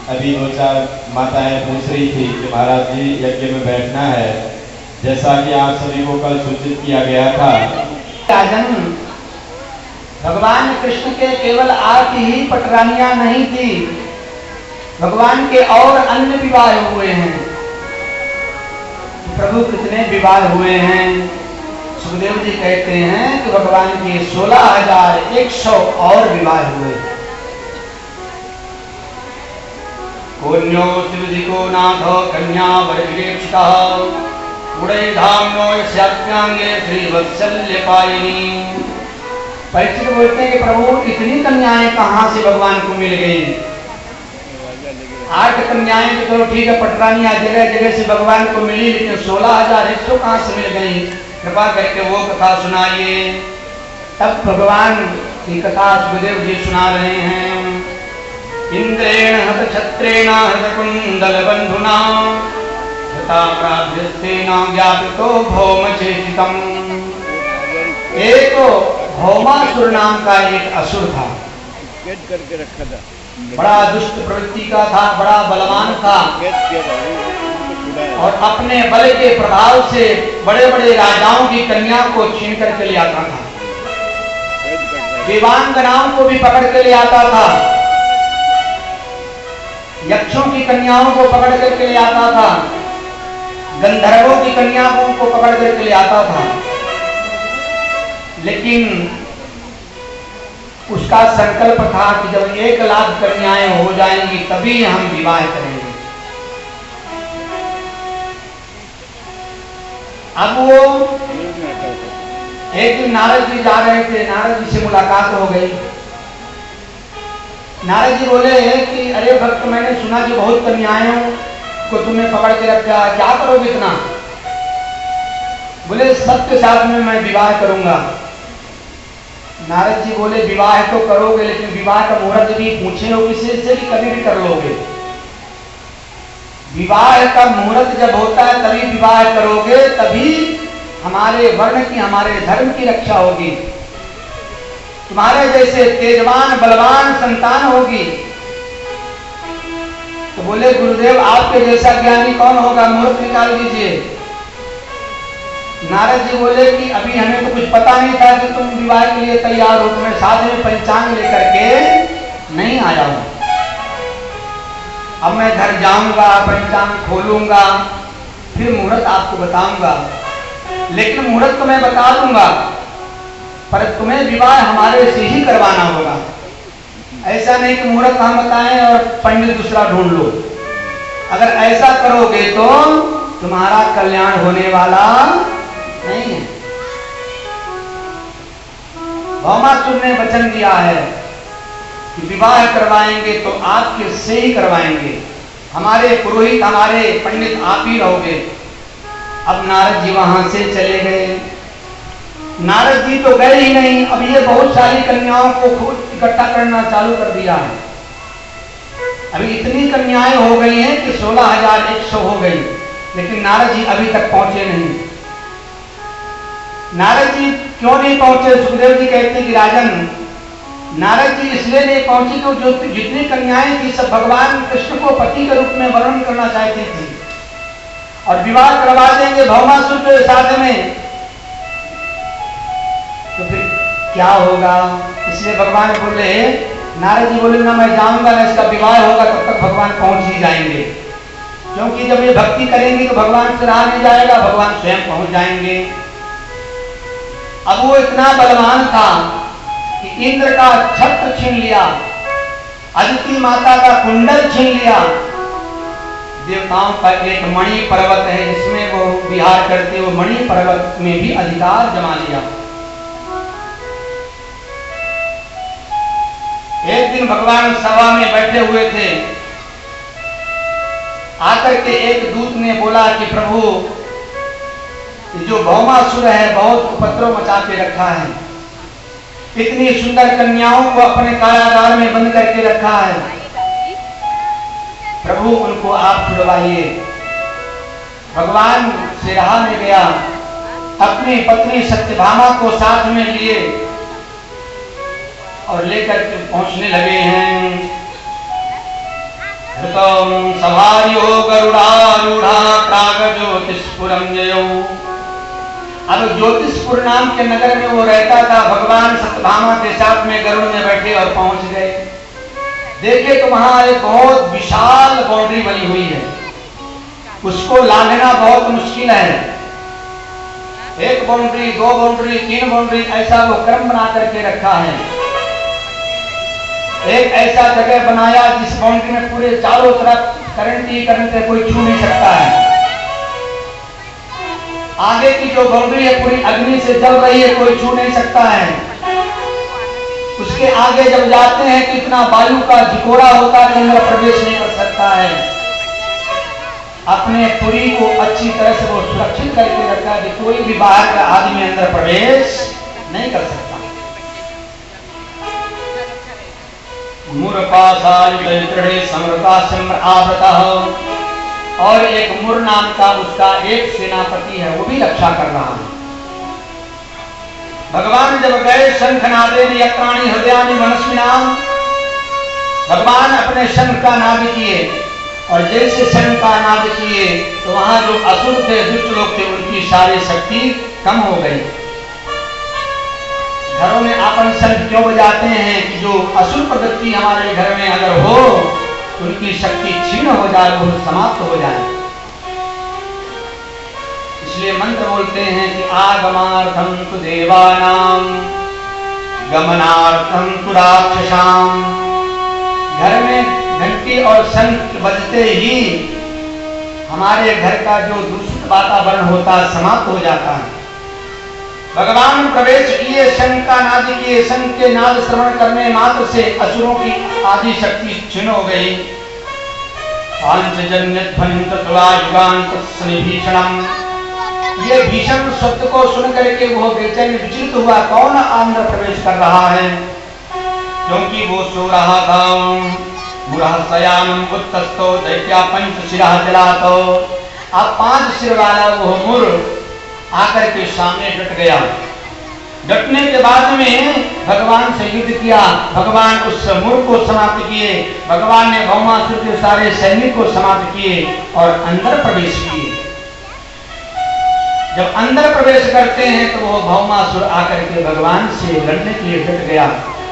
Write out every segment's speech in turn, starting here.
अभी 2-4 माताएं पूछ रही थी कि महाराज जी यज्ञ में बैठना है, जैसा कि आप सभी को कल सूचित किया गया था। राजन, भगवान कृष्ण के केवल 8 ही पटरानियां नहीं थी, भगवान के और अन्य विवाह हुए हैं। प्रभु कितने विवाह हुए हैं? सुखदेव जी कहते हैं कि भगवान के 16,100 और विवाह हुए। कोन्यो शिवजिको नाथो कन्या वरविवेक्षितः उड़े धामनो यस्याज्ञांगे श्रीवत्सल्यपायिनी। परीक्षित बोलते हैं कि प्रभु इतनी कन्याएं कहां से भगवान को मिल गई? 8 कन्याएं तो चलो ठीक है, पटरानियां जगह जगह से भगवान को मिली, लेकिन 16,100 कहां से मिल गई? कृपा करके वो कथा सुनाइए। तब भगवान की कथा सुखदेव जी सुना रहे हैं। इंद्रेण हत छत्रेण हृत कुंडल बंधुना हता प्राभ्यस्तेन ज्ञापितो भौमचेतितम। एक भौमासुर नाम का एक असुर था, करके रखा था, बड़ा दुष्ट प्रवृत्ति का था, बड़ा बलवान था और अपने बल के प्रभाव से बड़े बड़े राजाओं की कन्या को छीन करके ले आता था, देवांगनाओं को भी पकड़ के ले आता था, यक्षों की कन्याओं को पकड़ करके ले आता था, गंधर्वों की कन्याओं को पकड़ करके ले आता था। लेकिन उसका संकल्प था कि जब 1 लाख कन्याएं हो जाएंगी तभी हम विवाह करेंगे। अब वो एक दिन नारद जी जा रहे थे, नारद जी से मुलाकात हो गई। नारद जी बोले कि अरे भक्त, मैंने सुना कि बहुत कन्याओं को तुमने पकड़ के रखा, क्या करोगे इतना? बोले सबके साथ में मैं विवाह करूंगा। नारद जी बोले विवाह तो करोगे, लेकिन विवाह का मुहूर्त भी पूछे हो किसी से भी कभी भी कर लोगे। विवाह का मुहूर्त जब होता है तभी विवाह करोगे, तभी हमारे वर्ण की, हमारे धर्म की रक्षा होगी, तुम्हारे जैसे तेजवान बलवान संतान होगी। तो बोले गुरुदेव आपके जैसा ज्ञानी कौन होगा, मुहूर्त निकाल दीजिए। नारद जी बोले कि अभी हमें तो कुछ पता नहीं था कि तुम विवाह के लिए तैयार हो, तुम्हें साथ में पंचांग लेकर के नहीं आया हूं। अब मैं घर जाऊंगा, पंचांग खोलूंगा, फिर मुहूर्त आपको बताऊंगा। लेकिन मुहूर्त तो मैं बता दूंगा, पर तुम्हें विवाह हमारे से ही करवाना होगा। ऐसा नहीं कि मुहूर्त हम बताएं और पंडित दूसरा ढूंढ लो। अगर ऐसा करोगे तो तुम्हारा कल्याण होने वाला नहीं है। भौमासुर ने वचन दिया है कि विवाह करवाएंगे तो आपके से ही करवाएंगे, हमारे पुरोहित, हमारे पंडित आप ही रहोगे। अब नारद जी वहां से चले गए। नारद जी तो गए ही नहीं, अब ये बहुत सारी कन्याओं को खुद इकट्ठा करना चालू कर दिया है। अभी इतनी कन्याएं हो गई हैं कि 16,100 हो गई, लेकिन नारद जी अभी तक पहुंचे नहीं। नारद जी क्यों नहीं पहुंचे? सुखदेव जी कहते हैं कि राजन, नारद जी इसलिए नहीं पहुंचे कि जो जितनी कन्याएं थी सब भगवान कृष्ण को पति के रूप में वर्णन करना चाहती थी और विवाह करवा देंगे भौमासुर के साथ में, तो फिर क्या होगा? इसलिए भगवान बोले, नारद जी बोले ना मैं जाऊंगा ना इसका विवाह होगा, तब तक भगवान पहुंच ही जाएंगे। क्योंकि जब ये भक्ति करेंगे तो भगवान से रहा नहीं जाएगा, भगवान स्वयं पहुंच जाएंगे। अब वो इतना बलवान था कि इंद्र का छत्र छीन लिया, अदिति माता का कुंडल छीन लिया, देवताओं का एक मणि पर्वत है जिसमें वो विहार करते, वो मणि पर्वत में भी अधिकार जमा लिया। एक दिन भगवान सभा में बैठे हुए थे, आकर के एक दूत ने बोला कि प्रभु, जो भौमासुर है बहुत उपद्रव मचा के रखा है, इतनी सुंदर कन्याओं को अपने कारागार में बंद करके रखा है, प्रभु उनको आप छुड़वाइए। भगवान से रहा नहीं गया, अपनी पत्नी सत्यभामा को साथ में लिए और लेकर के पहुंचने लगे हैं। तम सवार्यो गरुड़ारूढ़ा प्राग ज्योतिषपुरम जयो। अब ज्योतिषपुर नाम के नगर में वो रहता था। भगवान सत्यभामा के साथ में गरुड़ में बैठे और पहुंच गए। देखे तो वहां एक बहुत विशाल बाउंड्री बनी हुई है, उसको लांघना बहुत मुश्किल है। एक बाउंड्री, दो बाउंड्री, तीन बाउंड्री, ऐसा वो क्रम बना करके रखा है। एक ऐसा जगह बनाया जिस बाउंड्री में पूरे चारों तरफ करंट ही करंट है, कोई छू नहीं सकता है। आगे की जो बाउंड्री है पूरी अग्नि से जल रही है, कोई छू नहीं सकता है। उसके आगे जब जाते हैं तो इतना वायु का झिकोरा होता है कि अंदर प्रवेश नहीं कर सकता है। अपने पुरी को अच्छी तरह से वो सुरक्षित करके रखा है कि कोई भी बाहर का आदमी अंदर प्रवेश नहीं कर सकता। और एक मुर नाम का उसका एक सेनापति है, वो भी रक्षा कर रहा है। भगवान जब गए शंखनादेन यत्राणि हृदयानि मनस्विनाम, भगवान अपने शंख का नाद किए और जैसे शंख का नाद किए तो वहां जो असुर थे, दुष्ट लोग थे, उनकी सारी शक्ति कम हो गई। घरों में अपन शंख क्यों बजाते हैं कि जो असुर प्रवृत्ति हमारे घर में अगर हो तो उनकी शक्ति क्षीण हो जाए, वो समाप्त हो जाए। इसलिए मंत्र बोलते हैं कि आगमार्थम तु देवानाम गमनार्थम तु राक्षसाम। घर में घंटी और शंख बजते ही हमारे घर का जो दूषित वातावरण होता है समाप्त हो जाता है। भगवान प्रवेश किए, शंख का नाद किए, शंख के नाद श्रवण करने मात्र से असुरों की आदि शक्ति क्षीण हो गई। ये भीषण शब्द को सुन करके वो बेचैन विचलित हुआ, कौन अंदर प्रवेश कर रहा है? क्योंकि वो सो रहा था। मुरहसयानम उत्तस्तो दैत्या पंच शिरा जलातो। अब 5 सिर वाला वो मुर आकर के सामने डट गया। डटने के बाद में भगवान से युद्ध किया। भगवान उस मुर को समाप्त किए। भगवान ने भौमासुर के सारे सैनिक को समाप्त किए और अंदर प्रवेश किए। जब अंदर प्रवेश करते हैं तो वो भौमासुर आकर के भगवान से लड़ने के लिए डट गया।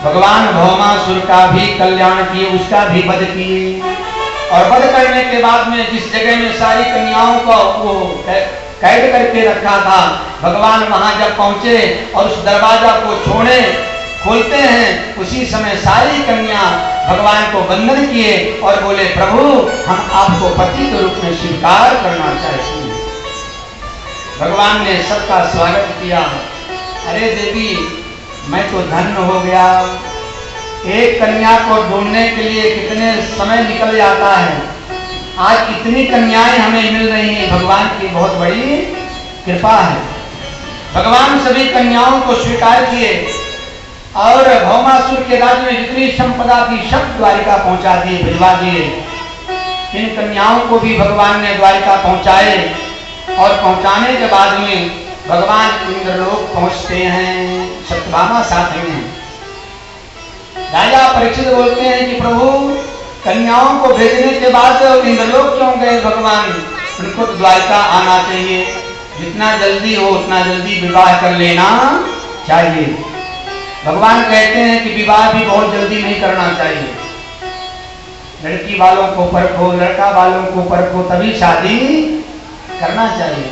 भगवान भौमासुर का भी कल्याण किए, उसका भी वध किए और वध करने के बाद में जिस जगह में सारी कन्याओं को वो कैद करके रखा था, भगवान वहां जब पहुंचे और उस दरवाजा को खोलते हैं, उसी समय सारी कन्या भगवान को वंदन किए और बोले, प्रभु हम आपको पति के रूप में स्वीकार करना चाहते हैं। भगवान ने सबका स्वागत किया। अरे देवी, मैं तो धन्य हो गया। एक कन्या को ढूंढने के लिए कितने समय निकल जाता है, आज इतनी कन्याएं हमें मिल रही हैं। भगवान की बहुत बड़ी कृपा है। भगवान सभी कन्याओं को स्वीकार किए और भौमासुर के राज्य में जितनी संपदा थी सब द्वारिका पहुंचा दिए, भिजवा दिए। इन कन्याओं को भी भगवान ने द्वारिका पहुंचाए और पहुंचाने के बाद में भगवान इंद्रलोक पहुंचते हैं, सत्यभामा साथ में। राजा परीक्षित बोलते हैं कि प्रभु, कन्याओं को भेजने के बाद इंद्रलोक क्यों गए भगवान? उनको तो द्वारिका आना चाहिए, जितना जल्दी हो उतना जल्दी विवाह कर लेना चाहिए। भगवान कहते हैं कि विवाह भी बहुत जल्दी नहीं करना चाहिए। लड़की वालों को परखो, लड़का वालों को परखो, तभी शादी करना चाहिए।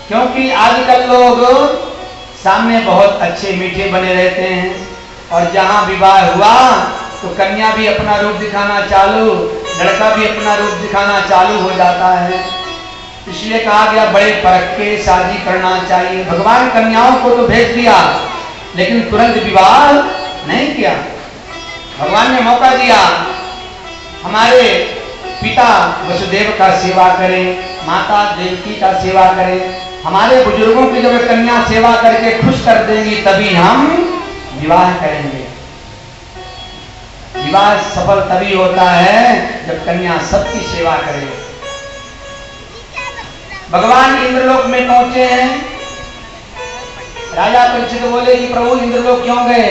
क्योंकि आजकल लोग सामने बहुत अच्छे मीठे बने रहते हैं और जहां विवाह हुआ तो कन्या भी अपना रूप दिखाना चालू, लड़का भी अपना रूप दिखाना चालू हो जाता है। इसलिए कहा गया बड़े परख के शादी करना चाहिए। भगवान कन्याओं को तो भेज दिया लेकिन तुरंत विवाह नहीं किया। भगवान ने मौका दिया, हमारे पिता वसुदेव का सेवा करें, माता देवकी का सेवा करें, हमारे बुजुर्गों की जब कन्या सेवा करके खुश कर देंगी तभी हम विवाह करेंगे। विवाह सफल तभी होता है जब कन्या सबकी सेवा करे। भगवान इंद्रलोक में पहुंचे हैं। राजा परीक्षित बोले कि प्रभु इंद्रलोक क्यों गए?